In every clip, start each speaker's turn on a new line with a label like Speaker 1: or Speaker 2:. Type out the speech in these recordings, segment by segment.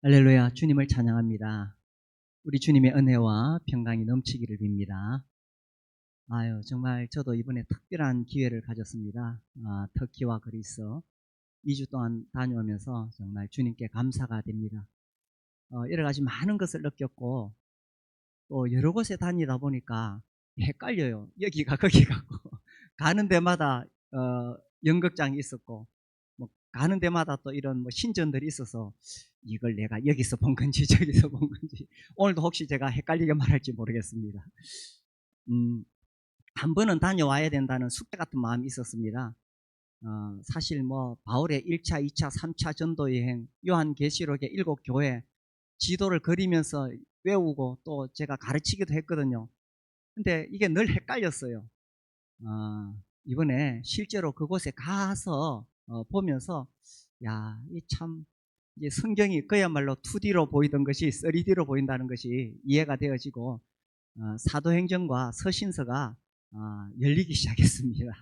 Speaker 1: 할렐루야, 주님을 찬양합니다. 우리 주님의 은혜와 평강이 넘치기를 빕니다. 정말 저도 이번에 특별한 기회를 가졌습니다. 터키와 그리스 2주 동안 다녀오면서 정말 주님께 감사가 됩니다. 여러 가지 많은 것을 느꼈고 또 여러 곳에 다니다 보니까 헷갈려요. 여기가 거기 같고 가는 데마다 연극장이 있었고 뭐 가는 데마다 또 이런 뭐 신전들이 있어서 이걸 내가 여기서 본 건지 저기서 본 건지 오늘도 혹시 제가 헷갈리게 말할지 모르겠습니다. 음, 한 번은 다녀와야 된다는 숙제 같은 마음이 있었습니다. 사실 뭐 바울의 1차, 2차, 3차 전도 여행, 요한계시록의 7교회 지도를 그리면서 외우고 또 제가 가르치기도 했거든요. 근데 이게 늘 헷갈렸어요. 이번에 실제로 그곳에 가서 보면서 야, 이 참 이제 성경이 그야말로 2D로 보이던 것이 3D로 보인다는 것이 이해가 되어지고 사도행전과 서신서가 열리기 시작했습니다.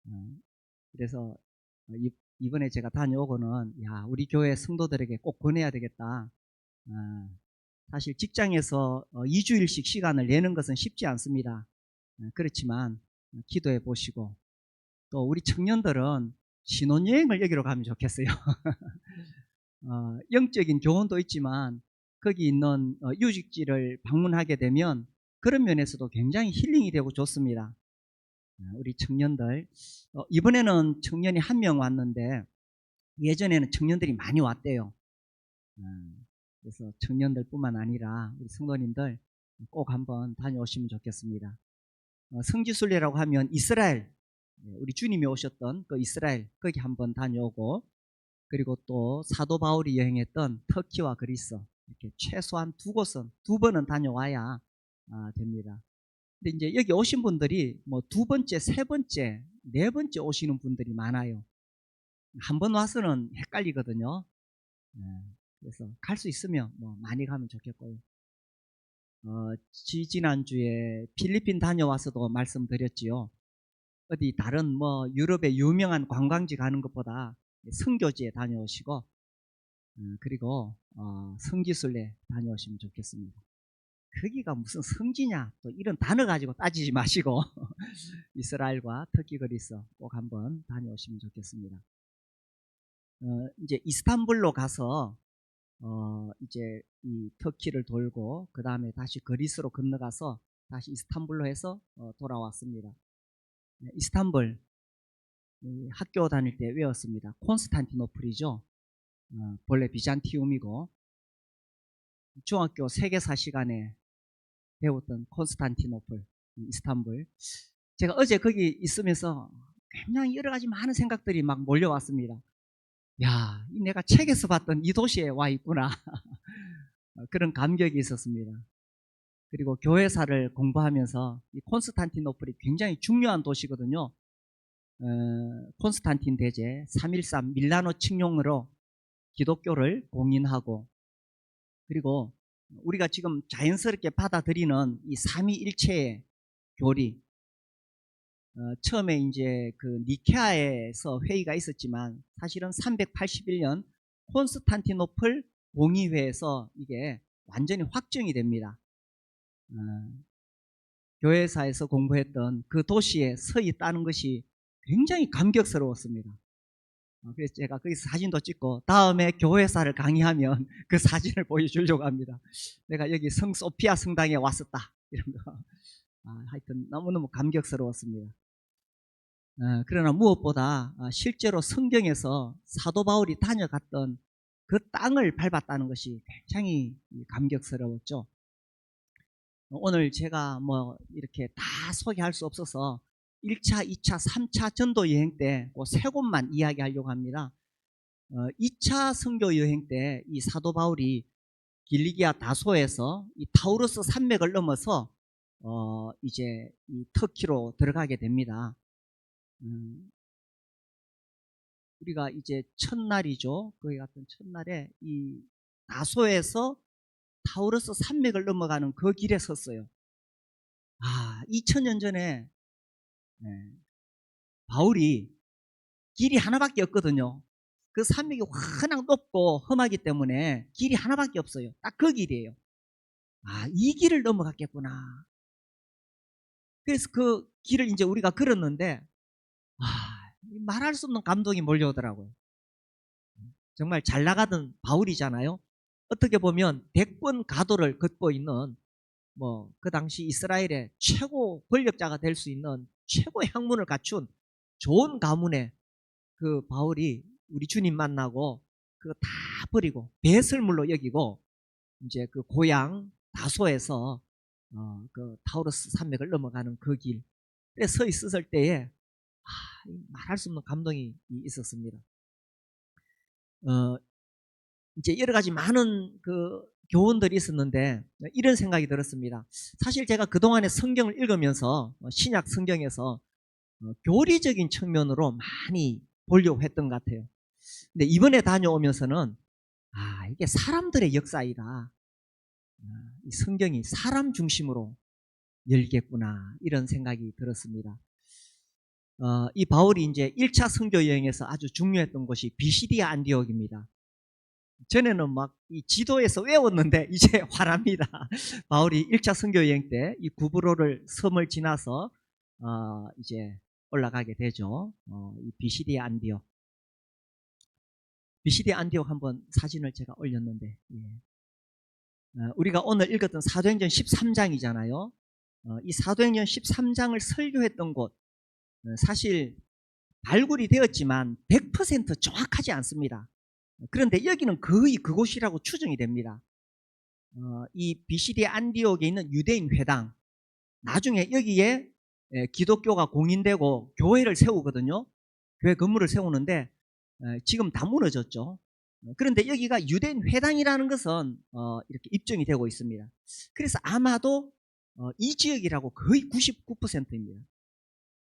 Speaker 1: 어, 그래서 이번에 제가 다녀오고는 야, 우리 교회 성도들에게 꼭 권해야 되겠다. 사실 직장에서 2주일씩 시간을 내는 것은 쉽지 않습니다. 그렇지만 기도해 보시고 또 우리 청년들은 신혼여행을 여기로 가면 좋겠어요. 영적인 교훈도 있지만 거기 있는 유적지를 방문하게 되면 그런 면에서도 굉장히 힐링이 되고 좋습니다. 우리 청년들 이번에는 청년이 1명 왔는데 예전에는 청년들이 많이 왔대요. 그래서 청년들뿐만 아니라 우리 성도님들 꼭 한번 다녀오시면 좋겠습니다. 성지순례라고 하면 이스라엘, 우리 주님이 오셨던 그 이스라엘 거기 한번 다녀오고 그리고 또 사도 바울이 여행했던 터키와 그리스 이렇게 최소한 2곳은 2번은 다녀와야 됩니다. 근데 이제 여기 오신 분들이 뭐 2번째, 3번째, 4번째 오시는 분들이 많아요. 한 번 와서는 헷갈리거든요. 그래서 갈 수 있으면 뭐 많이 가면 좋겠고요. 지난주에 필리핀 다녀와서도 말씀드렸지요. 어디 다른 뭐 유럽의 유명한 관광지 가는 것보다 선교지에 다녀오시고 그리고 성지순례 다녀오시면 좋겠습니다. 거기가 무슨 성지냐 또 이런 단어 가지고 따지지 마시고 이스라엘과 터키 그리스 꼭 한번 다녀오시면 좋겠습니다. 이제 이스탄불로 가서 이제 이 터키를 돌고 그 다음에 다시 그리스로 건너가서 다시 이스탄불로 해서 돌아왔습니다. 이스탄불 학교 다닐 때 외웠습니다. 콘스탄티노플이죠. 본래 비잔티움이고 중학교 세계사 시간에 배웠던 콘스탄티노플, 이스탄불. 제가 어제 거기 있으면서 굉장히 여러 가지 많은 생각들이 막 몰려왔습니다. 야, 내가 책에서 봤던 이 도시에 와 있구나. 그런 감격이 있었습니다. 그리고 교회사를 공부하면서 이 콘스탄티노플이 굉장히 중요한 도시거든요. 콘스탄틴 대제 313 밀라노 칙령으로 기독교를 공인하고 그리고 우리가 지금 자연스럽게 받아들이는 이 삼위일체의 교리 처음에 이제 그 니케아에서 회의가 있었지만 사실은 381년 콘스탄티노플 공의회에서 이게 완전히 확정이 됩니다. 교회사에서 공부했던 그 도시에 서 있다는 것이 굉장히 감격스러웠습니다. 그래서 제가 거기서 사진도 찍고 다음에 교회사를 강의하면 그 사진을 보여주려고 합니다. 내가 여기 성소피아 성당에 왔었다 이런 거. 하여튼 너무너무 감격스러웠습니다. 그러나 무엇보다 실제로 성경에서 사도 바울이 다녀갔던 그 땅을 밟았다는 것이 굉장히 감격스러웠죠. 오늘 제가 뭐 이렇게 다 소개할 수 없어서 1차, 2차, 3차 전도 여행 때 그 3곳만 이야기하려고 합니다. 2차 선교 여행 때 이 사도 바울이 길리기아 다소에서 이 타우루스 산맥을 넘어서 이제 이 터키로 들어가게 됩니다. 우리가 이제 첫날이죠. 거기 갔던 첫날에 이 다소에서 타우루스 산맥을 넘어가는 그 길에 섰어요. 2000년 전에 바울이 길이 하나밖에 없거든요. 그 산맥이 워낙 높고 험하기 때문에 길이 하나밖에 없어요. 딱 그 길이에요. 아, 이 길을 넘어갔겠구나. 그래서 그 길을 이제 우리가 걸었는데, 말할 수 없는 감동이 몰려오더라고요. 정말 잘 나가던 바울이잖아요. 어떻게 보면 대권 가도를 걷고 있는 그 당시 이스라엘의 최고 권력자가 될 수 있는 최고의 학문을 갖춘 좋은 가문의 그 바울이 우리 주님 만나고 그거 다 버리고 배설물로 여기고 이제 그 고향 다소에서 그 타우르스 산맥을 넘어가는 그 길에 서 있었을 때에 말할 수 없는 감동이 있었습니다. 이제 여러 가지 많은 그 교훈들이 있었는데 이런 생각이 들었습니다. 사실 제가 그동안에 성경을 읽으면서 신약 성경에서 교리적인 측면으로 많이 보려고 했던 것 같아요. 근데 이번에 다녀오면서는 이게 사람들의 역사이다. 이 성경이 사람 중심으로 열겠구나 이런 생각이 들었습니다. 이 바울이 이제 1차 선교 여행에서 아주 중요했던 곳이 비시디아 안디옥입니다. 전에는 막 이 지도에서 외웠는데 이제 화납니다. 바울이 1차 선교 여행 때 이 구브로를 섬을 지나서 이제 올라가게 되죠. 이 비시디아 안디옥. 비시디아 안디옥 한번 사진을 제가 올렸는데, 우리가 오늘 읽었던 사도행전 13장이잖아요. 이 사도행전 13장을 설교했던 곳, 사실 발굴이 되었지만 100% 정확하지 않습니다. 그런데 여기는 거의 그곳이라고 추정이 됩니다. 이 비시디아 안디옥에 있는 유대인 회당, 나중에 여기에 기독교가 공인되고 교회를 세우거든요. 교회 건물을 세우는데 지금 다 무너졌죠. 그런데 여기가 유대인 회당이라는 것은 이렇게 입증이 되고 있습니다. 그래서 아마도 이 지역이라고 거의 99%입니다.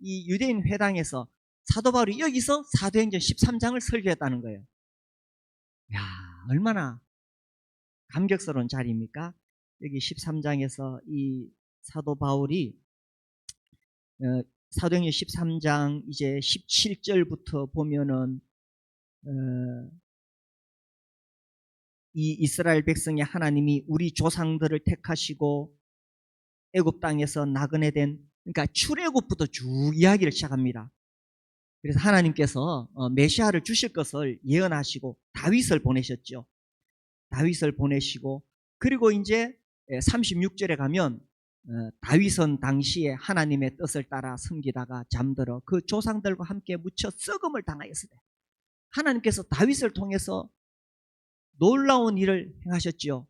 Speaker 1: 이 유대인 회당에서 사도 바울이 여기서 사도행전 13장을 설교했다는 거예요. 야, 얼마나 감격스러운 자리입니까? 여기 13장에서 이 사도 바울이 사도행전 13장 이제 17절부터 보면은 이 이스라엘 백성의 하나님이 우리 조상들을 택하시고 애굽 땅에서 나그네 된, 그러니까 출애굽부터 쭉 이야기를 시작합니다. 그래서 하나님께서 메시아를 주실 것을 예언하시고 다윗을 보내셨죠. 다윗을 보내시고, 그리고 이제 36절에 가면 다윗은 당시에 하나님의 뜻을 따라 섬기다가 잠들어 그 조상들과 함께 묻혀 썩음을 당하였으되 하나님께서 다윗을 통해서 놀라운 일을 행하셨지요.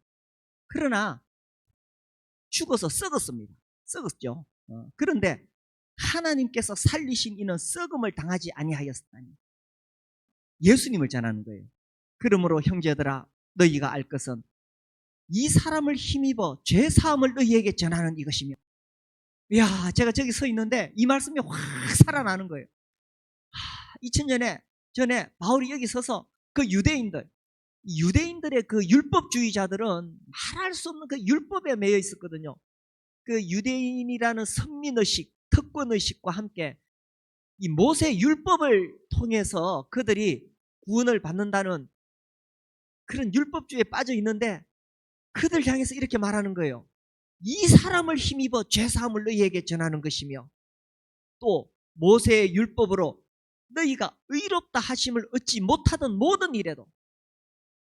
Speaker 1: 그러나 죽어서 썩었습니다. 썩었죠. 그런데 하나님께서 살리신 이는 썩음을 당하지 아니하였으니 예수님을 전하는 거예요. 그러므로 형제들아 너희가 알 것은 이 사람을 힘입어 죄사함을 너희에게 전하는 이것이며. 이야, 제가 저기 서 있는데 이 말씀이 확 살아나는 거예요. 2000년 전에 바울이 여기 서서 그 유대인들의 그 율법주의자들은 말할 수 없는 그 율법에 매여 있었거든요. 그 유대인이라는 선민의식, 특권의식과 함께 이 모세 율법을 통해서 그들이 구원을 받는다는 그런 율법주의에 빠져 있는데 그들 향해서 이렇게 말하는 거예요. 이 사람을 힘입어 죄사함을 너희에게 전하는 것이며 또 모세의 율법으로 너희가 의롭다 하심을 얻지 못하던 모든 일에도,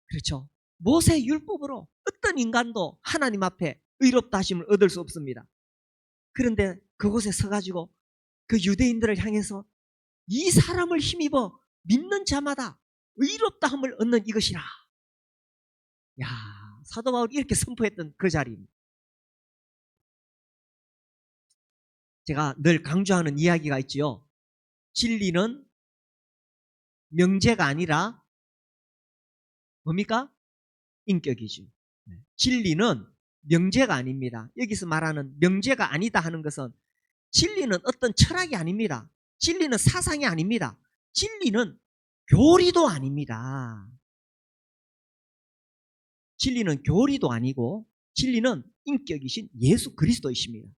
Speaker 1: 그렇죠, 모세의 율법으로 어떤 인간도 하나님 앞에 의롭다 하심을 얻을 수 없습니다. 그런데 그곳에 서가지고 그 유대인들을 향해서 이 사람을 힘입어 믿는 자마다 의롭다함을 얻는 이것이라. 야, 사도 바울이 이렇게 선포했던 그 자리입니다. 제가 늘 강조하는 이야기가 있지요. 진리는 명제가 아니라 뭡니까? 인격이죠. 진리는 명제가 아닙니다. 여기서 말하는 명제가 아니다 하는 것은 진리는 어떤 철학이 아닙니다. 진리는 사상이 아닙니다. 진리는 교리도 아닙니다. 진리는 교리도 아니고 진리는 인격이신 예수 그리스도이십니다.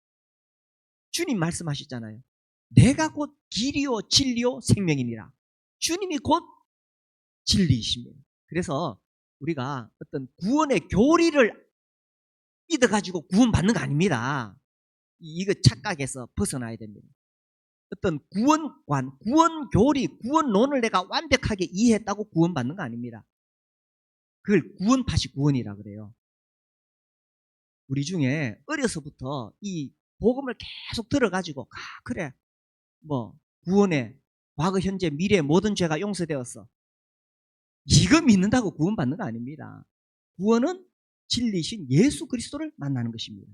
Speaker 1: 주님 말씀하셨잖아요. 내가 곧 길이요 진리요 생명이니라. 주님이 곧 진리이십니다. 그래서 우리가 어떤 구원의 교리를 믿어가지고 구원받는 거 아닙니다. 이거 착각에서 벗어나야 됩니다. 어떤 구원관, 구원교리, 구원론을 내가 완벽하게 이해했다고 구원받는 거 아닙니다. 그걸 구원파시 구원이라 그래요. 우리 중에 어려서부터 이 복음을 계속 들어가지고 그래 뭐 구원에 과거 현재 미래 모든 죄가 용서되었어, 이거 믿는다고 구원받는 거 아닙니다. 구원은 진리신 예수 그리스도를 만나는 것입니다.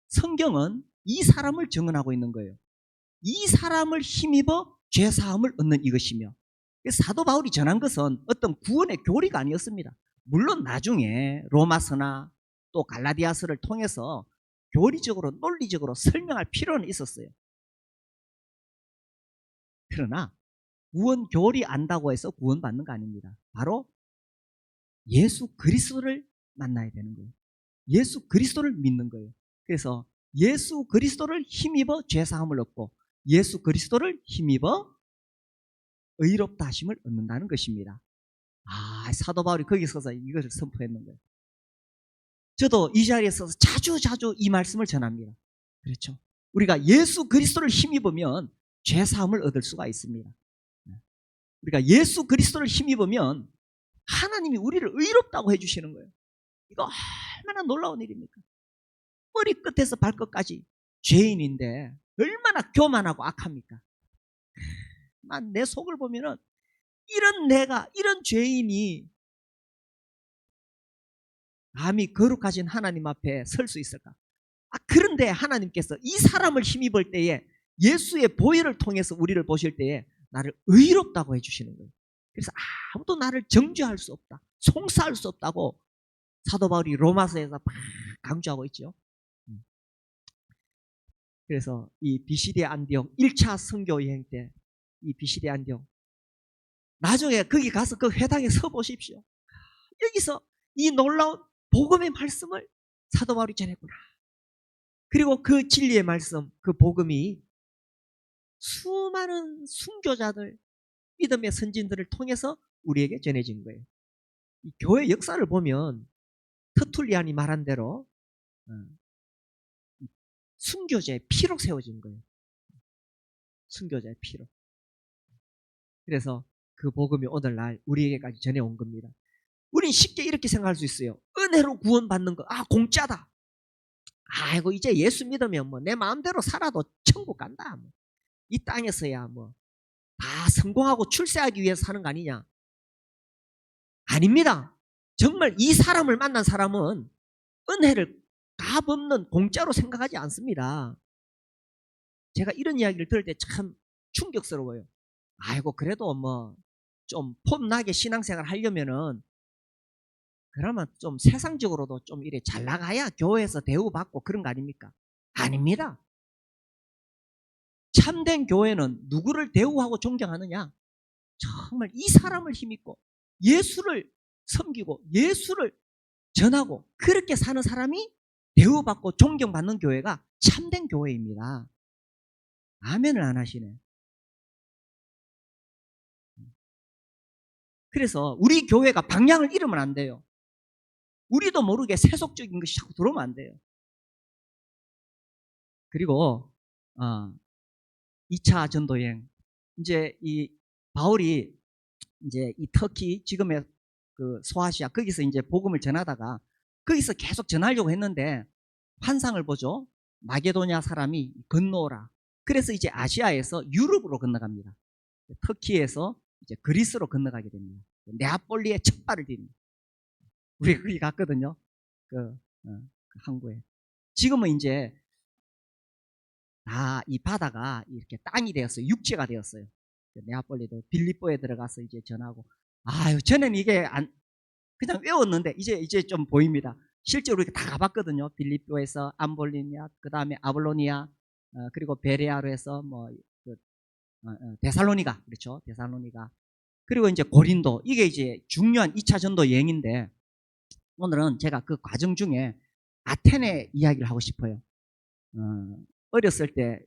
Speaker 1: 성경은 이 사람을 증언하고 있는 거예요. 이 사람을 힘입어 죄사함을 얻는 이것이며, 사도 바울이 전한 것은 어떤 구원의 교리가 아니었습니다. 물론 나중에 로마서나 또 갈라디아서를 통해서 교리적으로 논리적으로 설명할 필요는 있었어요. 그러나 구원 교리 안다고 해서 구원받는 거 아닙니다. 바로 예수 그리스도를 만나야 되는 거예요. 예수 그리스도를 믿는 거예요. 그래서 예수 그리스도를 힘입어 죄사함을 얻고 예수 그리스도를 힘입어 의롭다 하심을 얻는다는 것입니다. 사도 바울이 거기 서서 이것을 선포했는 거예요. 저도 이 자리에 서서 자주 이 말씀을 전합니다. 그렇죠? 우리가 예수 그리스도를 힘입으면 죄사함을 얻을 수가 있습니다. 우리가 예수 그리스도를 힘입으면 하나님이 우리를 의롭다고 해주시는 거예요. 이거 얼마나 놀라운 일입니까? 머리끝에서 발끝까지 죄인인데 얼마나 교만하고 악합니까? 난 내 속을 보면은 이런 죄인이 감히 거룩하신 하나님 앞에 설 수 있을까? 그런데 하나님께서 이 사람을 힘입을 때에 예수의 보혈을 통해서 우리를 보실 때에 나를 의롭다고 해주시는 거예요. 그래서 아무도 나를 정죄할 수 없다, 송사할 수 없다고 사도 바울이 로마서에서 막 강조하고 있죠. 그래서 이 비시디아 안디옥 1차 선교 여행 때 이 비시디아 안디옥, 나중에 거기 가서 그 회당에 서 보십시오. 여기서 이 놀라운 복음의 말씀을 사도 바울이 전했구나. 그리고 그 진리의 말씀, 그 복음이 수많은 순교자들, 믿음의 선진들을 통해서 우리에게 전해진 거예요. 이 교회 역사를 보면 터툴리안이 말한 대로 순교자의 피로 세워진 거예요. 순교자의 피로. 그래서 그 복음이 오늘날 우리에게까지 전해온 겁니다. 우린 쉽게 이렇게 생각할 수 있어요. 은혜로 구원받는 거, 공짜다. 아이고 이제 예수 믿으면 뭐 내 마음대로 살아도 천국 간다. 뭐. 이 땅에서야 뭐 다 성공하고 출세하기 위해서 사는 거 아니냐. 아닙니다. 정말 이 사람을 만난 사람은 은혜를 값없는 공짜로 생각하지 않습니다. 제가 이런 이야기를 들을 때 참 충격스러워요. 아이고 그래도 뭐 좀 폼나게 신앙생활 하려면은 그러면 좀 세상적으로도 좀 이래 잘 나가야 교회에서 대우받고 그런 거 아닙니까? 아닙니다. 참된 교회는 누구를 대우하고 존경하느냐? 정말 이 사람을 힘입고 예수를 섬기고 예수를 전하고 그렇게 사는 사람이 대우받고 존경받는 교회가 참된 교회입니다. 아멘을 안 하시네. 그래서 우리 교회가 방향을 잃으면 안 돼요. 우리도 모르게 세속적인 것이 자꾸 들어오면 안 돼요. 그리고 2차 전도여행, 이제 이 바울이 이제 이 터키 지금의 그 소아시아 거기서 이제 복음을 전하다가 거기서 계속 전하려고 했는데 환상을 보죠. 마게도냐 사람이 건너오라. 그래서 이제 아시아에서 유럽으로 건너갑니다. 터키에서 이제 그리스로 건너가게 됩니다. 네아폴리에 첫 발을 딛습니다. 우리가 거기 갔거든요. 그 항구에. 지금은 이제 다 이 바다가 이렇게 땅이 되었어요. 육지가 되었어요. 네아폴리도 빌립보에 들어가서 이제 전하고. 전에는 이게 그냥 외웠는데 이제 좀 보입니다. 실제로 이렇게 다 가봤거든요. 빌립보에서 암볼리니아, 그 다음에 아볼로니아, 그리고 베레아로 해서 데살로니가, 그렇죠. 데살로니가. 그리고 이제 고린도, 이게 이제 중요한 2차 전도 여행인데 오늘은 제가 그 과정 중에 아테네 이야기를 하고 싶어요. 어렸을 때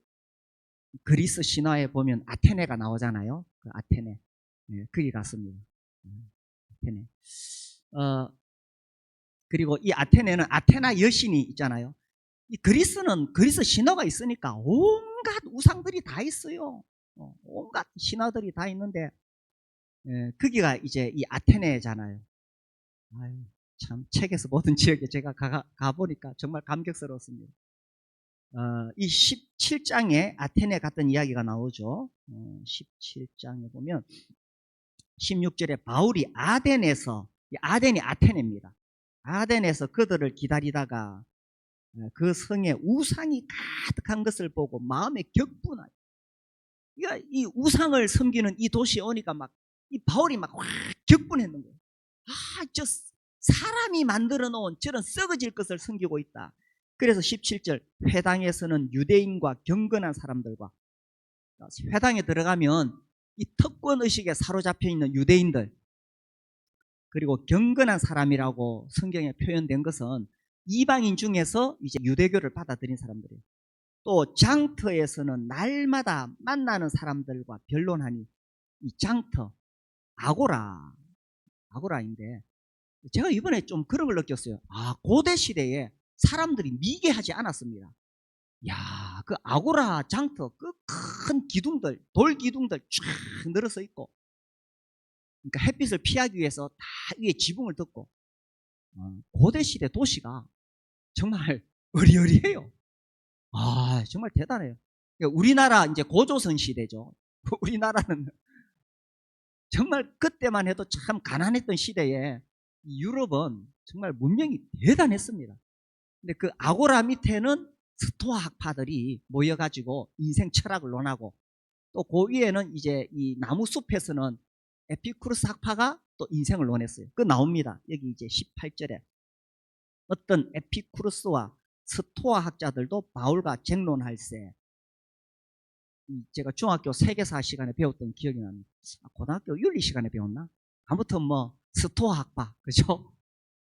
Speaker 1: 그리스 신화에 보면 아테네가 나오잖아요. 그 아테네. 거기 갔습니다. 아테네. 그리고 이 아테네는 아테나 여신이 있잖아요. 이 그리스는 그리스 신화가 있으니까 온갖 우상들이 다 있어요. 온갖 신화들이 다 있는데, 거기가 이제 이 아테네잖아요. 아유, 참, 책에서 모든 지역에 제가 가보니까 정말 감격스러웠습니다. 이 17장에 아테네 갔던 이야기가 나오죠. 17장에 보면 16절에 바울이 아덴에서, 아덴이 아테네입니다. 아덴에서 그들을 기다리다가 그 성에 우상이 가득한 것을 보고 마음에 격분하여, 그러니까 이 우상을 섬기는 이 도시에 오니까 막 이 바울이 막 확 격분했는 거예요. 저 사람이 만들어 놓은 저런 썩어질 것을 섬기고 있다. 그래서 17절, 회당에서는 유대인과 경건한 사람들과, 회당에 들어가면 이 특권의식에 사로잡혀 있는 유대인들, 그리고 경건한 사람이라고 성경에 표현된 것은 이방인 중에서 이제 유대교를 받아들인 사람들이에요. 또 장터에서는 날마다 만나는 사람들과 변론하니, 이 장터, 아고라인데, 제가 이번에 좀 그런 걸 느꼈어요. 고대 시대에 사람들이 미개하지 않았습니다. 야, 그 아고라 장터, 그 큰 기둥들, 돌 기둥들 쫙 늘어서 있고, 그러니까 햇빛을 피하기 위해서 다 위에 지붕을 덮고, 고대 시대 도시가 정말 어리어리해요. 정말 대단해요. 그러니까 우리나라 이제 고조선 시대죠. 우리나라는 정말 그때만 해도 참 가난했던 시대에 유럽은 정말 문명이 대단했습니다. 근데 그 아고라 밑에는 스토아 학파들이 모여가지고 인생 철학을 논하고, 또 그 위에는 이제 이 나무 숲에서는 에피쿠르스 학파가 또 인생을 논했어요. 그 나옵니다. 여기 이제 18절에 어떤 에피쿠르스와 스토아 학자들도 바울과 쟁론할세. 제가 중학교 세계사 시간에 배웠던 기억이 납니다. 고등학교 윤리 시간에 배웠나? 아무튼 뭐 스토아 학파, 그죠?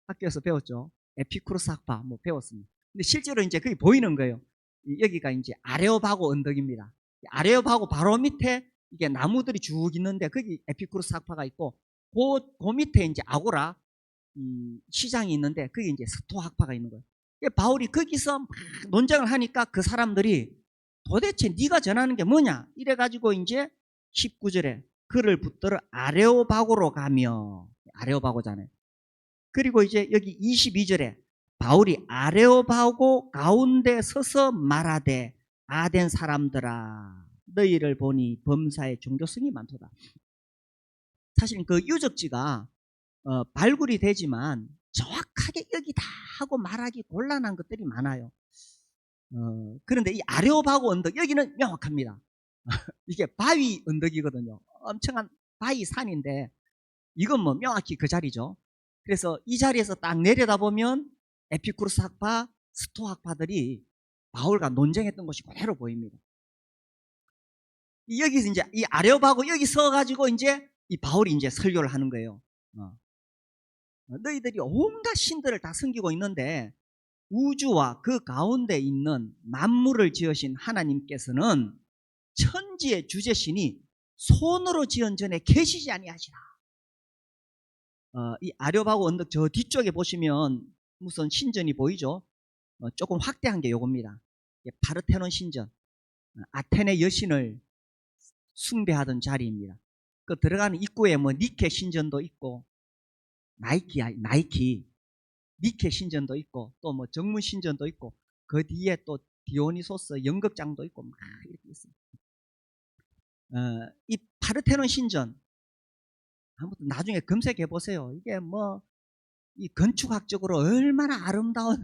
Speaker 1: 학교에서 배웠죠. 에피쿠르스 학파 뭐 배웠습니다. 근데 실제로 이제 그게 보이는 거예요. 여기가 이제 아레오바고 언덕입니다. 아레오바고 바로 밑에 이게 나무들이 쭉 있는데 거기 에피쿠르스 학파가 있고, 그 밑에 이제 아고라 시장이 있는데 거기 이제 스토아 학파가 있는 거예요. 바울이 거기서 막 논쟁을 하니까 그 사람들이 도대체 네가 전하는 게 뭐냐? 이래가지고 이제 19절에 그를 붙들어 아레오바고로 가며, 아레오바고잖아요. 그리고 이제 여기 22절에 바울이 아레오바고 가운데 서서 말하되 아덴 사람들아 너희를 보니 범사에 종교성이 많도다. 사실 그 유적지가 발굴이 되지만 정확하게 여기다 하고 말하기 곤란한 것들이 많아요. 그런데 이 아레오바고 언덕, 여기는 명확합니다. 이게 바위 언덕이거든요. 엄청난 바위 산인데 이건 뭐 명확히 그 자리죠. 그래서 이 자리에서 딱 내려다보면 에피쿠르스 학파, 스토아 학파들이 바울과 논쟁했던 것이 그대로 보입니다. 여기서 이제 이 아레오바고 여기 서가지고 이제 이 바울이 이제 설교를 하는 거예요. 너희들이 온갖 신들을 다 섬기고 있는데 우주와 그 가운데 있는 만물을 지으신 하나님께서는 천지의 주제신이 손으로 지은 전에 계시지 아니하시라. 이 아레오바고 언덕 저 뒤쪽에 보시면 무슨 신전이 보이죠? 조금 확대한 게 요겁니다. 파르테논 신전, 아테네 여신을 숭배하던 자리입니다. 그 들어가는 입구에 뭐 니케 신전도 있고, 나이키 니케 신전도 있고, 또 뭐 정문 신전도 있고, 그 뒤에 또 디오니소스 연극장도 있고 막 이렇게 있습니다. 이 파르테논 신전 아무튼 나중에 검색해 보세요. 이게 뭐 이 건축학적으로 얼마나 아름다운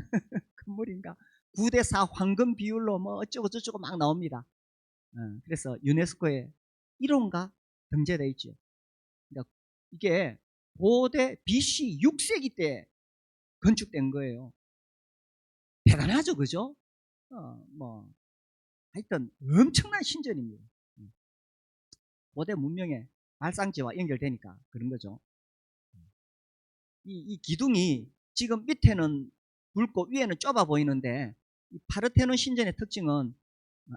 Speaker 1: 건물인가. 9대4 황금 비율로 뭐 어쩌고 저쩌고 막 나옵니다. 그래서 유네스코에 1호인가 등재되어 있죠. 그러니까 이게 고대 BC 6세기 때 건축된 거예요. 대단하죠, 그죠? 뭐 하여튼 엄청난 신전입니다. 고대 문명의 발상지와 연결되니까 그런 거죠. 이 기둥이 지금 밑에는 굵고 위에는 좁아 보이는데, 이 파르테논 신전의 특징은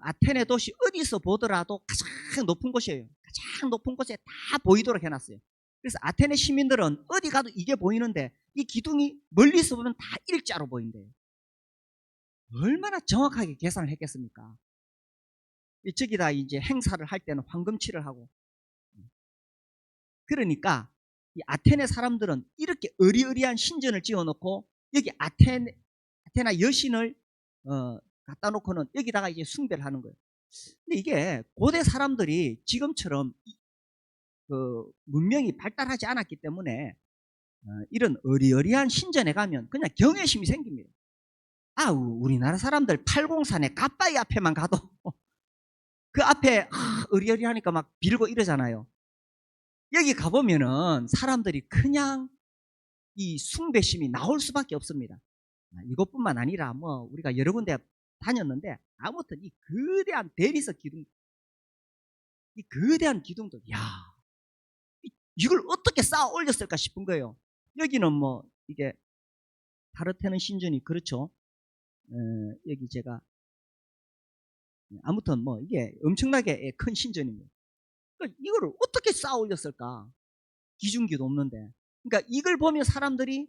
Speaker 1: 아테네 도시 어디서 보더라도 가장 높은 곳이에요. 가장 높은 곳에 다 보이도록 해놨어요. 그래서 아테네 시민들은 어디 가도 이게 보이는데 이 기둥이 멀리서 보면 다 일자로 보인대요. 얼마나 정확하게 계산을 했겠습니까? 저기다 이제 행사를 할 때는 황금칠을 하고, 그러니까 이 아테네 사람들은 이렇게 어리어리한 신전을 지어놓고 여기 아테나 여신을 갖다 놓고는 여기다가 이제 숭배를 하는 거예요. 근데 이게 고대 사람들이 지금처럼 그 문명이 발달하지 않았기 때문에 이런 어리어리한 신전에 가면 그냥 경외심이 생깁니다. 아, 우리나라 사람들 팔공산에 갓바위 앞에만 가도 그 앞에 어리어리하니까 막 빌고 이러잖아요. 여기 가보면은 사람들이 그냥 이 숭배심이 나올 수밖에 없습니다. 이것뿐만 아니라 뭐 우리가 여러 군데 다녔는데 아무튼 이 거대한 대리석 기둥, 이 거대한 기둥들, 야, 이걸 어떻게 쌓아 올렸을까 싶은 거예요. 여기는 뭐 이게 파르테논 신전이 그렇죠. 여기 제가 아무튼 뭐 이게 엄청나게 큰 신전입니다. 그러니까 이거를 어떻게 쌓아 올렸을까? 기중기도 없는데. 그러니까 이걸 보면 사람들이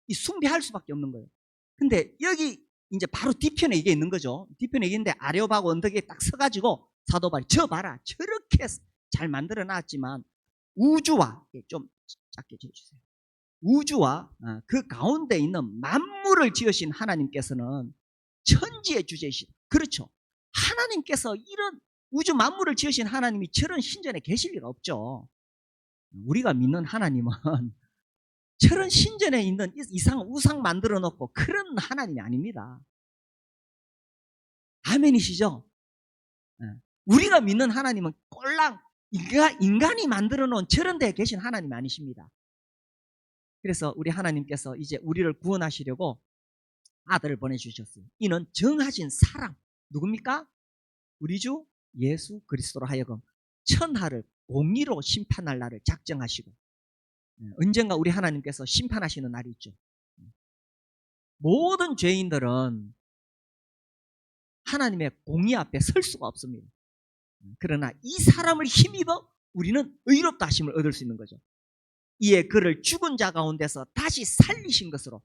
Speaker 1: 이 숭배할 수밖에 없는 거예요. 근데 여기 이제 바로 뒤편에 이게 있는 거죠. 뒤편에 이게 있는데 아레오바고 언덕에 딱 서가지고 사도바리, 저 봐라, 저렇게 잘 만들어 놨지만 우주와, 좀 작게 지어주세요. 우주와 그 가운데 있는 만물을 지으신 하나님께서는 천지의 주제이시다. 그렇죠. 하나님께서 이런 우주 만물을 지으신 하나님이 저런 신전에 계실 리가 없죠. 우리가 믿는 하나님은 저런 신전에 있는 이상한 우상 만들어 놓고 그런 하나님이 아닙니다. 아멘이시죠? 우리가 믿는 하나님은 꼴랑 인간이 만들어 놓은 저런 데에 계신 하나님이 아니십니다. 그래서 우리 하나님께서 이제 우리를 구원하시려고 아들을 보내주셨어요. 이는 정하신 사랑, 누굽니까? 우리 주 예수 그리스도로 하여금 천하를 공의로 심판할 날을 작정하시고, 언젠가 우리 하나님께서 심판하시는 날이 있죠. 모든 죄인들은 하나님의 공의 앞에 설 수가 없습니다. 그러나 이 사람을 힘입어 우리는 의롭다 하심을 얻을 수 있는 거죠. 이에 그를 죽은 자 가운데서 다시 살리신 것으로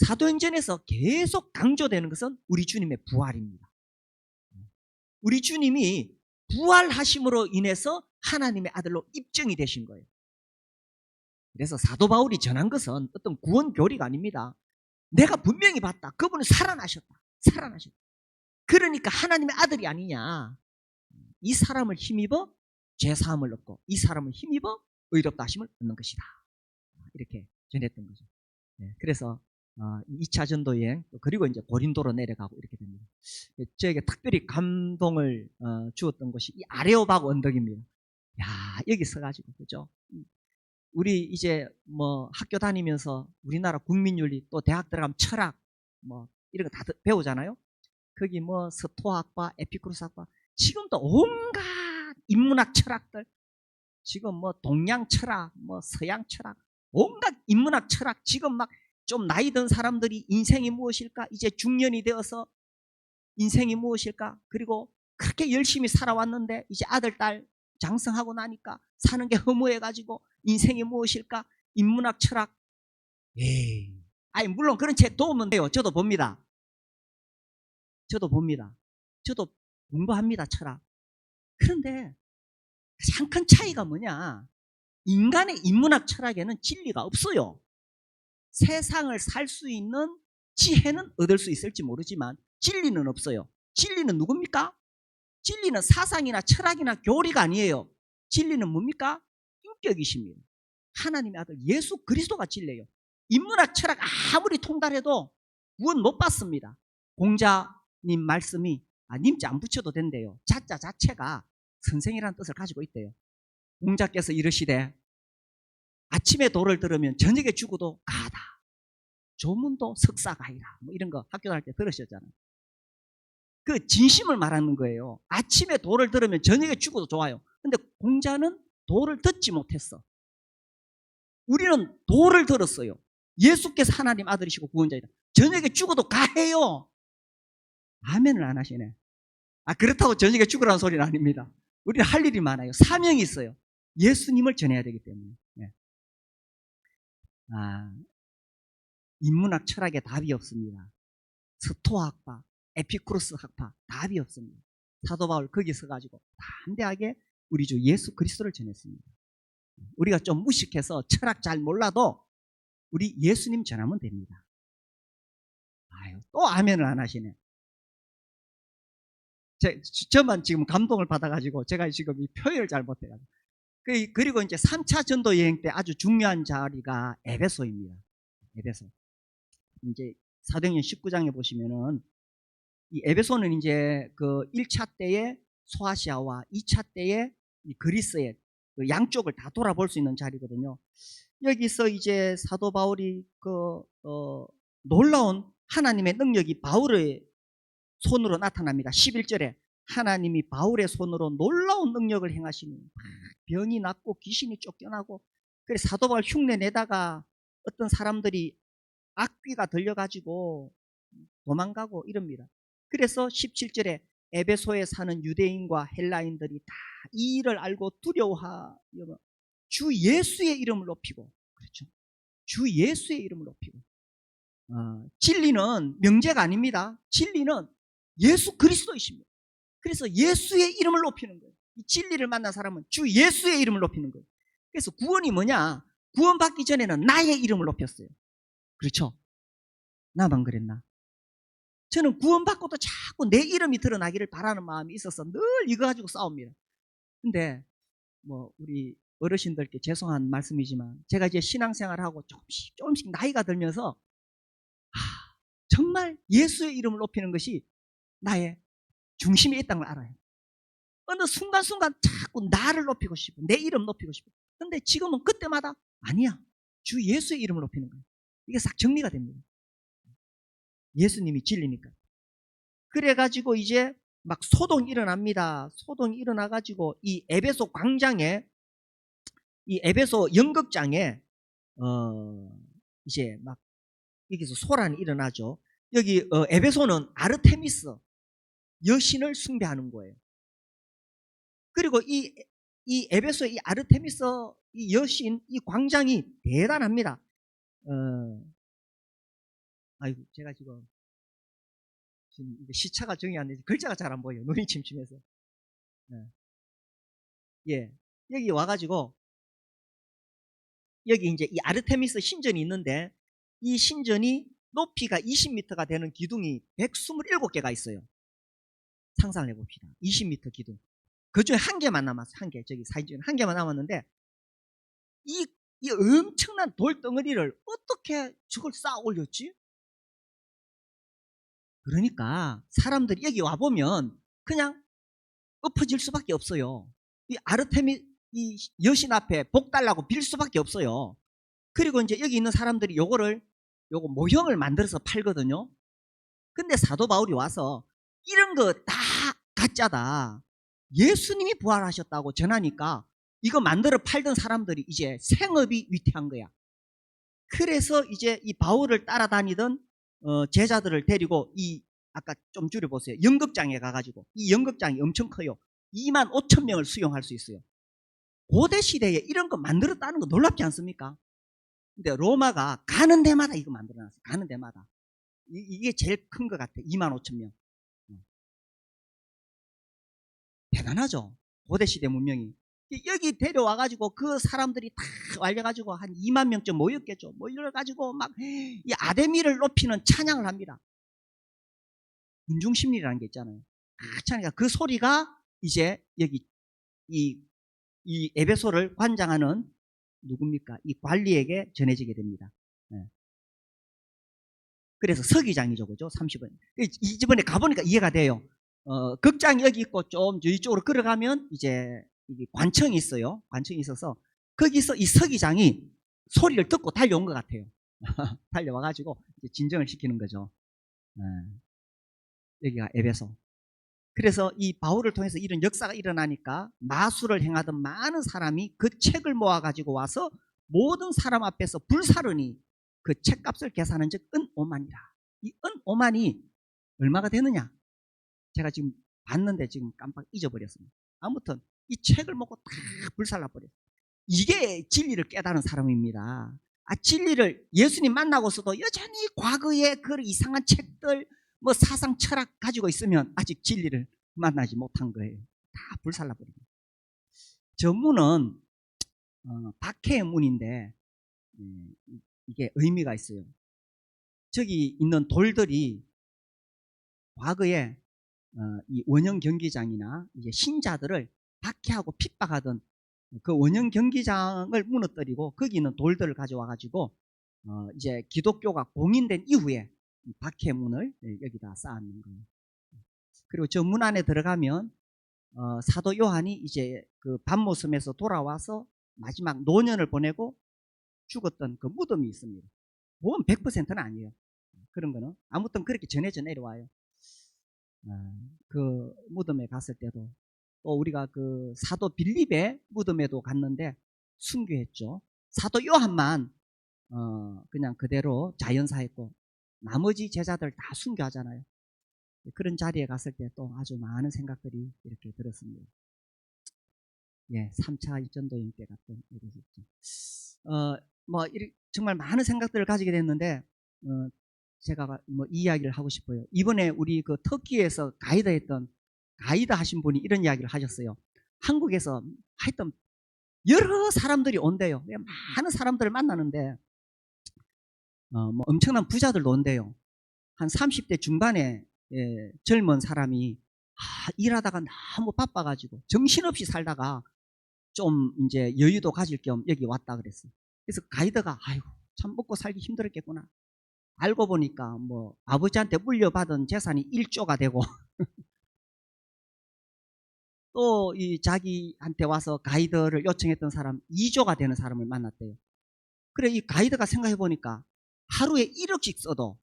Speaker 1: 사도행전에서 계속 강조되는 것은 우리 주님의 부활입니다. 우리 주님이 부활하심으로 인해서 하나님의 아들로 입증이 되신 거예요. 그래서 사도 바울이 전한 것은 어떤 구원 교리가 아닙니다. 내가 분명히 봤다. 그분은 살아나셨다. 그러니까 하나님의 아들이 아니냐. 이 사람을 힘입어 죄사함을 얻고 이 사람을 힘입어 의롭다 하심을 얻는 것이다. 이렇게 전했던 거죠. 그래서 2차 전도 여행, 그리고 이제 고린도로 내려가고 이렇게 됩니다. 저에게 특별히 감동을 주었던 곳이 이 아레오바고 언덕입니다. 야, 여기 서가지고, 그죠? 우리 이제 뭐 학교 다니면서 우리나라 국민윤리, 또 대학 들어가면 철학, 뭐 이런 거 다 배우잖아요. 거기 뭐 스토아학과, 에피쿠로스학과, 지금도 온갖 인문학 철학들, 지금 뭐 동양 철학, 뭐 서양 철학, 온갖 인문학 철학, 지금 막 좀 나이 든 사람들이 인생이 무엇일까? 이제 중년이 되어서 인생이 무엇일까? 그리고 그렇게 열심히 살아왔는데 이제 아들, 딸 장성하고 나니까 사는 게 허무해가지고 인생이 무엇일까? 인문학 철학. 아니 물론 그런 책 도움은 돼요. 저도 봅니다. 저도 공부합니다. 철학. 그런데 가장 큰 차이가 뭐냐? 인간의 인문학 철학에는 진리가 없어요. 세상을 살 수 있는 지혜는 얻을 수 있을지 모르지만 진리는 없어요. 진리는 누굽니까? 진리는 사상이나 철학이나 교리가 아니에요. 진리는 뭡니까? 인격이십니다. 하나님의 아들 예수 그리스도가 진리예요. 인문학 철학 아무리 통달해도 구원 못 받습니다. 공자님 말씀이 님자 안 붙여도 된대요. 자자 자체가 선생이라는 뜻을 가지고 있대요. 공자께서 이르시되 아침에 도를 들으면 저녁에 죽어도 가다. 조문도 석사가이라. 뭐 이런 거 학교 다닐 때 들으셨잖아요. 그 진심을 말하는 거예요. 아침에 도를 들으면 저녁에 죽어도 좋아요. 근데 공자는 도를 듣지 못했어. 우리는 도를 들었어요. 예수께서 하나님 아들이시고 구원자이다. 저녁에 죽어도 가해요. 아멘을 안 하시네. 그렇다고 저녁에 죽으라는 소리는 아닙니다. 우리는 할 일이 많아요. 사명이 있어요. 예수님을 전해야 되기 때문에. 아, 인문학 철학에 답이 없습니다. 스토아 학파, 에피쿠로스 학파 답이 없습니다. 사도 바울 거기 서가지고 담대하게 우리 주 예수 그리스도를 전했습니다. 우리가 좀 무식해서 철학 잘 몰라도 우리 예수님 전하면 됩니다. 아유, 또 아멘을 안 하시네. 저만 지금 감동을 받아가지고 제가 지금 이 표현을 잘 못해가지고. 그리고 이제 3차 전도 여행 때 아주 중요한 자리가 에베소입니다. 에베소. 이제 사도행전 19장에 보시면은 이 에베소는 이제 그 1차 때의 소아시아와 2차 때의 이 그리스의 그 양쪽을 다 돌아볼 수 있는 자리거든요. 여기서 이제 사도 바울이 놀라운 하나님의 능력이 바울의 손으로 나타납니다. 11절에 하나님이 바울의 손으로 놀라운 능력을 행하시니 병이 낫고 귀신이 쫓겨나고, 그래서 사도 바울 흉내 내다가 어떤 사람들이 악귀가 들려가지고 도망가고 이럽니다. 그래서 17절에 에베소에 사는 유대인과 헬라인들이 다 이 일을 알고 두려워하여 주 예수의 이름을 높이고, 그렇죠, 주 예수의 이름을 높이고, 진리는 명제가 아닙니다. 진리는 예수 그리스도이십니다. 그래서 예수의 이름을 높이는 거예요. 이 진리를 만난 사람은 주 예수의 이름을 높이는 거예요. 그래서 구원이 뭐냐? 구원받기 전에는 나의 이름을 높였어요. 그렇죠? 나만 그랬나? 저는 구원받고도 자꾸 내 이름이 드러나기를 바라는 마음이 있어서 늘 이거 가지고 싸웁니다. 근데 뭐 우리 어르신들께 죄송한 말씀이지만 제가 이제 신앙생활하고 조금씩 나이가 들면서 정말 예수의 이름을 높이는 것이 나의 중심에 있다는 걸 알아요. 어느 순간순간 자꾸 나를 높이고 싶어, 내 이름 높이고 싶어. 근데 지금은 그때마다 아니야, 주 예수의 이름을 높이는 거예요. 이게 싹 정리가 됩니다. 예수님이 진리니까. 그래가지고 이제 막 소동이 일어납니다. 소동이 일어나가지고 이 에베소 광장에, 이 에베소 연극장에 이제 막 여기서 소란이 일어나죠. 여기 에베소는 아르테미스 여신을 숭배하는 거예요. 그리고 이 에베소의 이 아르테미스 이 여신 이 광장이 대단합니다. 아이고 제가 지금 시차가 정이 안 되지 글자가 잘 안 보여요. 눈이 침침해서. 예, 여기 와가지고 여기 이제 이 아르테미스 신전이 있는데 이 신전이 높이가 20m가 되는 기둥이 127개가 있어요. 상상을 해봅시다. 20m 기둥. 그 중에 한 개만 남았어요. 한 개. 저기 사진 중에 한 개만 남았는데 이 엄청난 돌덩어리를 어떻게 저걸 쌓아 올렸지? 그러니까 사람들이 여기 와보면 그냥 엎어질 수밖에 없어요. 이 아르테미 이 여신 앞에 복 달라고 빌 수밖에 없어요. 그리고 이제 여기 있는 사람들이 요거 모형을 만들어서 팔거든요. 근데 사도 바울이 와서 이런 거 다 가짜다, 예수님이 부활하셨다고 전하니까 이거 만들어 팔던 사람들이 이제 생업이 위태한 거야. 그래서 이제 이 바울을 따라다니던 제자들을 데리고 이 아까 좀 줄여보세요. 연극장에 가가지고, 이 연극장이 엄청 커요. 25,000명을 수용할 수 있어요. 고대 시대에 이런 거 만들었다는 거 놀랍지 않습니까? 근데 로마가 가는 데마다 이거 만들어놨어요. 가는 데마다. 이게 제일 큰 것 같아. 25,000명. 대단하죠. 고대 시대 문명이. 여기 데려와가지고 그 사람들이 다 알려가지고 한 2만 명쯤 모였겠죠. 모여가지고 막 이 아데미를 높이는 찬양을 합니다. 군중심리라는 게 있잖아요. 찬양. 그 소리가 이제 여기 이 에베소를 관장하는 누굽니까? 이 관리에게 전해지게 됩니다. 그래서 서기장이죠, 그죠? 30원. 이번에 가보니까 이해가 돼요. 극장이 여기 있고 좀 이쪽으로 걸어가면 이제 관청이 있어요. 관청이 있어서 거기서 이 서기장이 소리를 듣고 달려온 것 같아요. 달려와가지고 이제 진정을 시키는 거죠. 여기가 에베소. 그래서 이 바울을 통해서 이런 역사가 일어나니까 마술을 행하던 많은 사람이 그 책을 모아가지고 와서 모든 사람 앞에서 불사르니 그 책값을 계산한 즉 은 5만이라. 이 은 5만이 얼마가 되느냐? 제가 지금 봤는데 지금 깜빡 잊어버렸습니다. 아무튼 이 책을 먹고 다 불살라 버렸어요. 이게 진리를 깨달은 사람입니다. 진리를 예수님 만나고서도 여전히 과거의 그 이상한 책들, 뭐 사상 철학 가지고 있으면 아직 진리를 만나지 못한 거예요. 다 불살라버립니다. 저 문은 박해의 문인데 이게 의미가 있어요. 저기 있는 돌들이 과거에 이 원형 경기장이나 이제 신자들을 박해하고 핍박하던 그 원형 경기장을 무너뜨리고 거기 있는 돌들을 가져와 가지고 이제 기독교가 공인된 이후에 박해문을 여기다 쌓았는 거예요. 그리고 저 문 안에 들어가면 사도 요한이 이제 그 밤모섬에서 돌아와서 마지막 노년을 보내고 죽었던 그 무덤이 있습니다. 보면 100%는 아니에요. 그런 거는 아무튼 그렇게 전해져 내려와요. 그 무덤에 갔을 때도 또 우리가 그 사도 빌립의 무덤에도 갔는데 순교했죠. 사도 요한만 그냥 그대로 자연사했고 나머지 제자들 다 순교하잖아요. 그런 자리에 갔을 때 또 아주 많은 생각들이 이렇게 들었습니다. 예, 3차 일전도행 때 갔던 일이었죠. 정말 많은 생각들을 가지게 됐는데 제가 뭐 이야기를 하고 싶어요. 이번에 우리 그 터키에서 가이드 하신 분이 이런 이야기를 하셨어요. 한국에서 하여튼 여러 사람들이 온대요. 많은 사람들을 만나는데 뭐 엄청난 부자들도 온대요. 한 30대 중반에 젊은 사람이 일하다가 너무 바빠가지고 정신없이 살다가 좀 이제 여유도 가질 겸 여기 왔다 그랬어요. 그래서 가이드가 아이고 참 먹고 살기 힘들었겠구나. 알고 보니까 뭐 아버지한테 물려받은 재산이 1조가 되고 또 이 자기한테 와서 가이드를 요청했던 사람 2조가 되는 사람을 만났대요. 그래 이 가이드가 생각해 보니까 하루에 1억씩 써도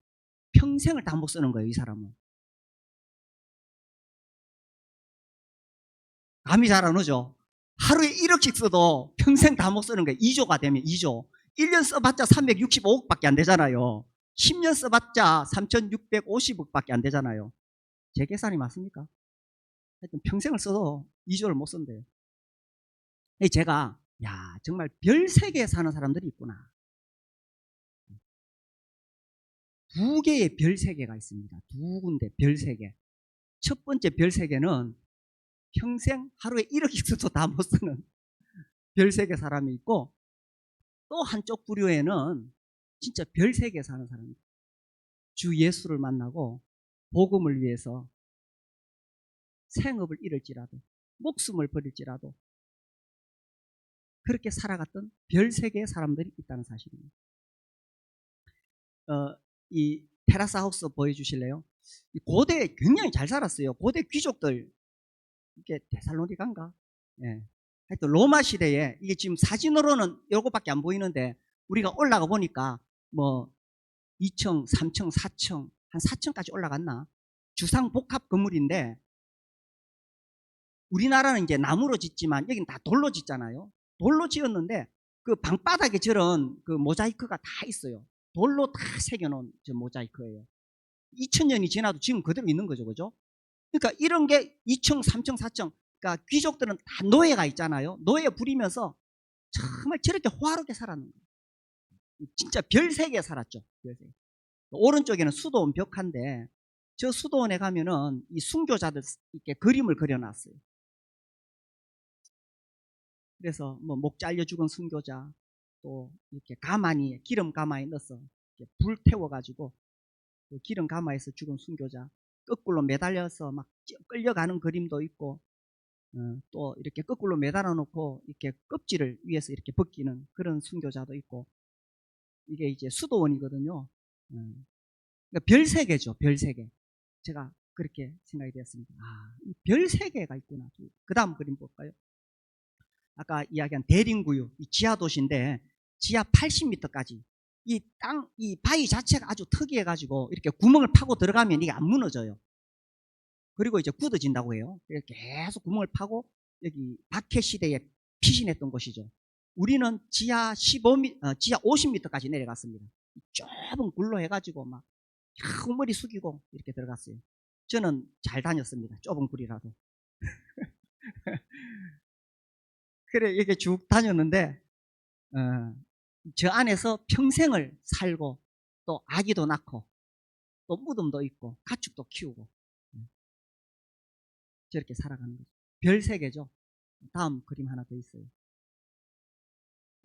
Speaker 1: 평생을 다 못 쓰는 거예요. 이 사람은. 감이 잘 안 오죠. 하루에 1억씩 써도 평생 다 못 쓰는 거예요. 2조가 되면 2조. 1년 써봤자 365억밖에 안 되잖아요. 10년 써봤자 3650억밖에 안 되잖아요. 제 계산이 맞습니까? 하여튼 평생을 써도 2조를 못 쓴대요. 제가 야 정말 별세계에 사는 사람들이 있구나. 두 개의 별세계가 있습니다. 두 군데 별세계. 첫 번째 별세계는 평생 하루에 1억씩 써도 다 못 쓰는 별세계 사람이 있고 또 한쪽 부류에는 진짜 별세계에 사는 사람입니다. 주 예수를 만나고 복음을 위해서 생업을 잃을지라도 목숨을 버릴지라도 그렇게 살아갔던 별세계의 사람들이 있다는 사실입니다. 이 테라스 하우스 보여주실래요? 고대 굉장히 잘 살았어요. 고대 귀족들 이게 데살로니가인가? 예. 하여튼 로마 시대에 이게 지금 사진으로는 요거밖에 안 보이는데 우리가 올라가 보니까 뭐 2층, 3층, 4층 한 4층까지 올라갔나? 주상 복합 건물인데 우리나라는 이제 나무로 짓지만 여기는 다 돌로 짓잖아요. 돌로 지었는데 그 방바닥에 저런 그 모자이크가 다 있어요. 돌로 다 새겨놓은 저 모자이크예요. 2000년이 지나도 지금 그대로 있는 거죠, 그죠? 그러니까 이런 게 2층, 3층, 4층. 그러니까 귀족들은 다 노예가 있잖아요. 노예 부리면서 정말 저렇게 호화롭게 살았는 거예요. 진짜 별세계에 살았죠. 별세계. 오른쪽에는 수도원 벽화인데 저 수도원에 가면은 이 순교자들 이렇게 그림을 그려놨어요. 그래서 뭐 목 잘려 죽은 순교자 또 이렇게 가마니 기름 가마에 넣어서 불 태워가지고 기름 가마에서 죽은 순교자 거꾸로 매달려서 막 끌려가는 그림도 있고 또 이렇게 거꾸로 매달아 놓고 이렇게 껍질을 위에서 이렇게 벗기는 그런 순교자도 있고 이게 이제 수도원이거든요. 그러니까 별세계죠. 별세계. 제가 그렇게 생각이 되었습니다. 이 별세계가 있구나. 그 다음 그림 볼까요? 아까 이야기한 대림구유, 이 지하도시인데 지하 80m까지 이 바위 자체가 아주 특이해가지고 이렇게 구멍을 파고 들어가면 이게 안 무너져요. 그리고 이제 굳어진다고 해요. 계속 구멍을 파고 여기 박해 시대에 피신했던 곳이죠. 우리는 지하 50m까지 내려갔습니다. 좁은 굴로 해가지고 막 머리 숙이고 이렇게 들어갔어요. 저는 잘 다녔습니다. 좁은 굴이라도. 그래 이렇게 쭉 다녔는데 저 안에서 평생을 살고 또 아기도 낳고 또 무덤도 있고 가축도 키우고 저렇게 살아가는 거죠. 별 세계죠. 다음 그림 하나 더 있어요.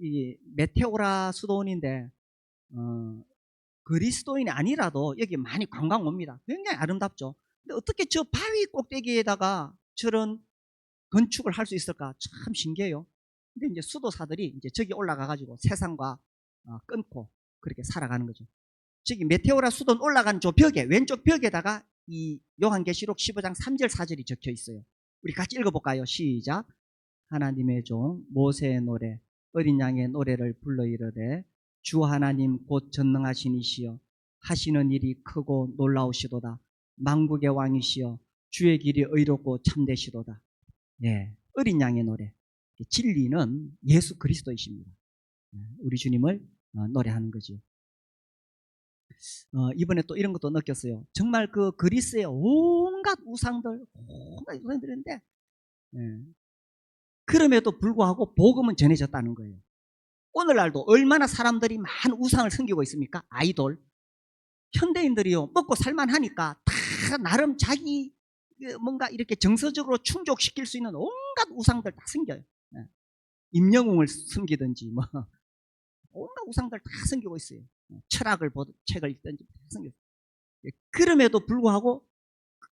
Speaker 1: 이 메테오라 수도원인데 그리스도인이 아니라도 여기 많이 관광 옵니다. 굉장히 아름답죠. 근데 어떻게 저 바위 꼭대기에다가 저런 건축을 할 수 있을까? 참 신기해요. 근데 이제 수도사들이 이제 저기 올라가가지고 세상과 끊고 그렇게 살아가는 거죠. 저기 메테오라 수도는 올라간 저 벽에, 왼쪽 벽에다가 이 요한계시록 15장 3절 4절이 적혀 있어요. 우리 같이 읽어볼까요? 시작. 하나님의 종 모세의 노래 어린 양의 노래를 불러 이르되 주 하나님 곧 전능하신 이시여 하시는 일이 크고 놀라우시도다. 만국의 왕이시여 주의 길이 의롭고 참되시도다. 예, 어린 양의 노래. 진리는 예수 그리스도이십니다. 우리 주님을 노래하는 거죠. 이번에 또 이런 것도 느꼈어요. 정말 그 그리스의 온갖 우상들인데 그럼에도 불구하고 복음은 전해졌다는 거예요. 오늘날도 얼마나 사람들이 많은 우상을 섬기고 있습니까? 아이돌. 현대인들이요 먹고 살만하니까 다 나름 자기 뭔가 이렇게 정서적으로 충족시킬 수 있는 온갖 우상들 다 섬겨요. 임영웅을 섬기든지 뭐 온갖 우상들 다 섬기고 있어요. 철학을 보든 책을 읽든지 다 섬겨요. 그럼에도 불구하고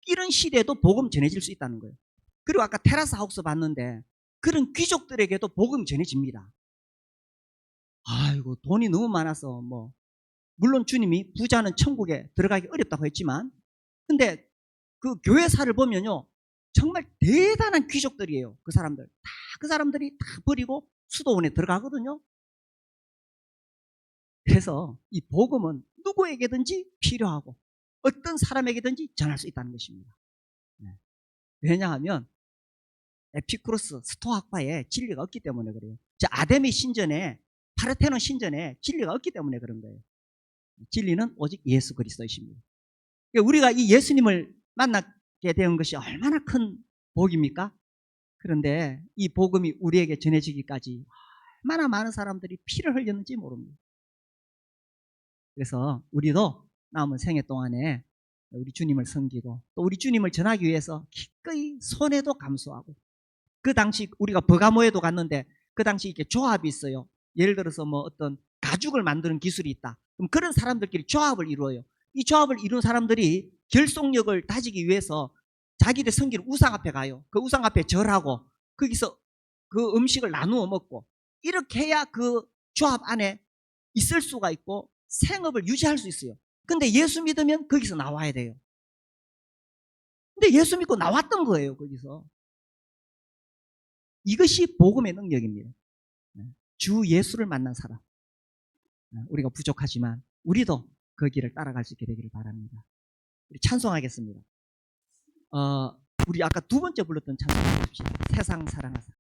Speaker 1: 이런 시대에도 복음 전해질 수 있다는 거예요. 그리고 아까 테라스 하우스 봤는데 그런 귀족들에게도 복음이 전해집니다. 아이고 돈이 너무 많아서 뭐 물론 주님이 부자는 천국에 들어가기 어렵다고 했지만 근데 그 교회사를 보면요 정말 대단한 귀족들이에요. 그 사람들 다 그 사람들이 다 버리고 수도원에 들어가거든요. 그래서 이 복음은 누구에게든지 필요하고 어떤 사람에게든지 전할 수 있다는 것입니다. 왜냐하면 에피쿠로스 스토아학파에 진리가 없기 때문에 그래요. 아데미 신전에 파르테논 신전에 진리가 없기 때문에 그런 거예요. 진리는 오직 예수 그리스도이십니다. 우리가 이 예수님을 만나게 된 것이 얼마나 큰 복입니까? 그런데 이 복음이 우리에게 전해지기까지 얼마나 많은 사람들이 피를 흘렸는지 모릅니다. 그래서 우리도 남은 생애 동안에 우리 주님을 섬기고 또 우리 주님을 전하기 위해서 기꺼이 손해도 감수하고 그 당시 우리가 버가모에도 갔는데 그 당시 이렇게 조합이 있어요. 예를 들어서 뭐 어떤 가죽을 만드는 기술이 있다. 그럼 그런 사람들끼리 조합을 이루어요. 이 조합을 이룬 사람들이 결속력을 다지기 위해서 자기들 섬기는 우상 앞에 가요. 그 우상 앞에 절하고 거기서 그 음식을 나누어 먹고 이렇게 해야 그 조합 안에 있을 수가 있고 생업을 유지할 수 있어요. 근데 예수 믿으면 거기서 나와야 돼요. 근데 예수 믿고 나왔던 거예요. 거기서. 이것이 복음의 능력입니다. 주 예수를 만난 사람. 우리가 부족하지만 우리도 그 길을 따라갈 수 있게 되기를 바랍니다. 우리 찬송하겠습니다. 우리 아까 두 번째 불렀던 찬송 해주십시오. 세상 사랑하사.